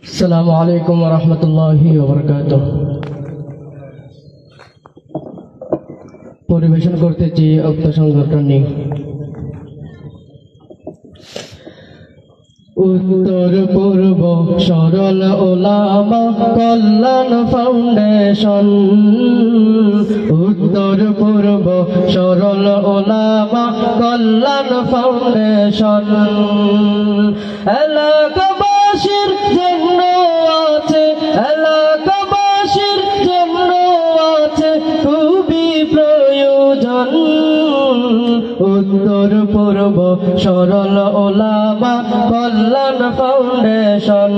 আসসালামু আলাইকুম ওয়া রাহমাতুল্লাহি ওয়া বারাকাতুহু। পরিবেশন করতেছি উক্ত সংগঠনী উত্তর পূর্ব সরল ওলামা কল্যাণ ফাউন্ডেশন। উত্তর পূর্ব সরল ওলামা কল্যাণ ফাউন্ডেশন এলাকাবাসীর জন্য আছে, এলাকাবাসীর জন্য আছে খুবই প্রয়োজন। উত্তর পূর্ব সরল ওলামা কল্যাণ ফাউন্ডেশন।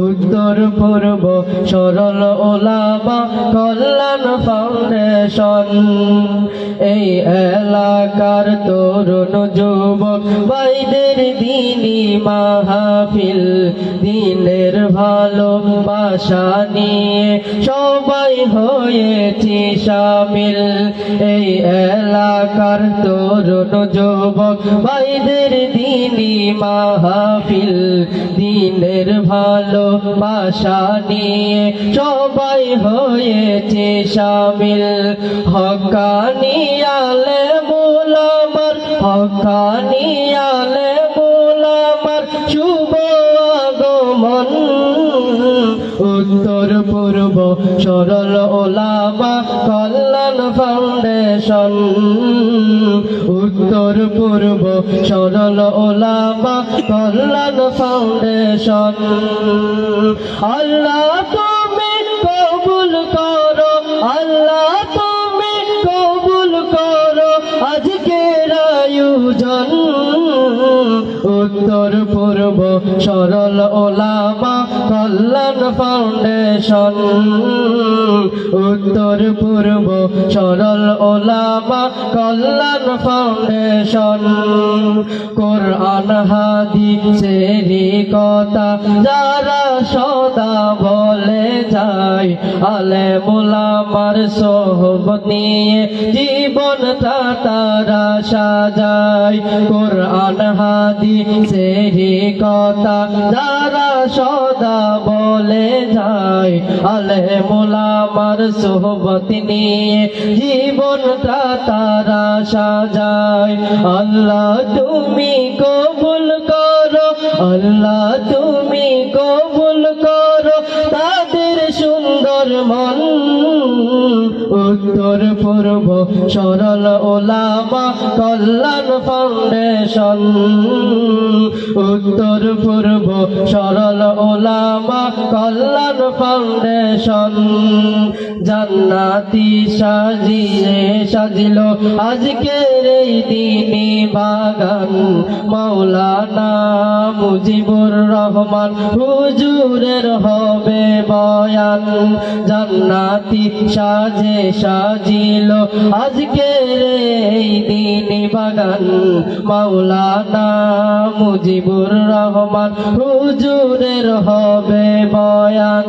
উত্তর পূর্ব সরল ওলামা কল্যাণ ফাউন্ডেশন এই এলাকার তরুণ যুবক ভাইদের দিনী মাহফিল, দিনের ভালোবাসা নিয়ে সবাই হয়েছি শামিল। এই এলাকার তরুণ যুবক ভাইদের দিনী মাহফিল, দিনের ভালোবাসা নিয়ে সবাই হয়েছে শামিল। হক্কানি আলেম ওলামার, হক্কানি আলেম ওলামার শুভ আগমন। উত্তর পূর্ব সরল ওলামা কল্যাণ ফাউন্ডেশন। উত্তর পূর্ব সরল ওলামা কল্যাণ ফাউন্ডেশন। আল্লাহ তুমি কবুল করো, আল্লাহ তুমি কবুল করো আজকের আয়োজন। উত্তর পূর্ব সরল ওলামা কল্যাণ ফাউন্ডেশন। উত্তর পূর্ব সরল ওলামা কল্যাণ ফাউন্ডেশন কোরআন হাদিসেরই কথা যারা সদা বলে যায়, আলেম ওলামার সোহবত নিয়ে জীবনটা তারা সাজায়। কোরআন হাদিসেরই কথা যারা সদা বলে যায়, আলেম ওলামার সোহবত নিয়ে জীবনটা তারা সাজায়। আল্লাহ তুমি কবুল করো, আল্লাহ তুমি কবুল করো তাদের সুন্দর মন। উত্তর পূর্ব সরল ওলামা কল্যাণ ফাউন্ডেশন। উত্তর পূর্ব সরল ওলামা কল্যাণ ফাউন্ডেশন জান্নাতি সাজিয়ে সাজিল আজকের এই দিনী বাগান। মাওলানা মুজিবুর রহমান হুজুরের হবে বয়ান। জান্নাতি সাজে সাজিল আজকের এই দিনী বাগান। মাওলানা মুজিবুর রহমান হুজুরের হবে বয়ান।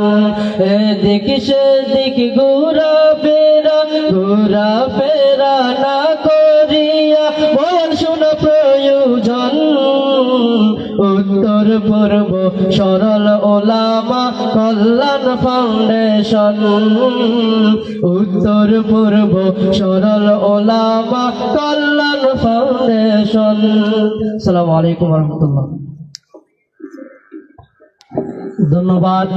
এদিক সেদিক ঘোরা ফেরা না করিয়া বয়ান শোনা প্রয়োজন। উত্তর পূর্ব সরল ওলামা কল্যাণ ফাউন্ডেশন। উত্তর পূর্ব সরল ওলামা কল্যাণ ফাউন্ডেশন। আসসালামু আলাইকুম ওয়া রাহমাতুল্লাহ। ধন্যবাদ।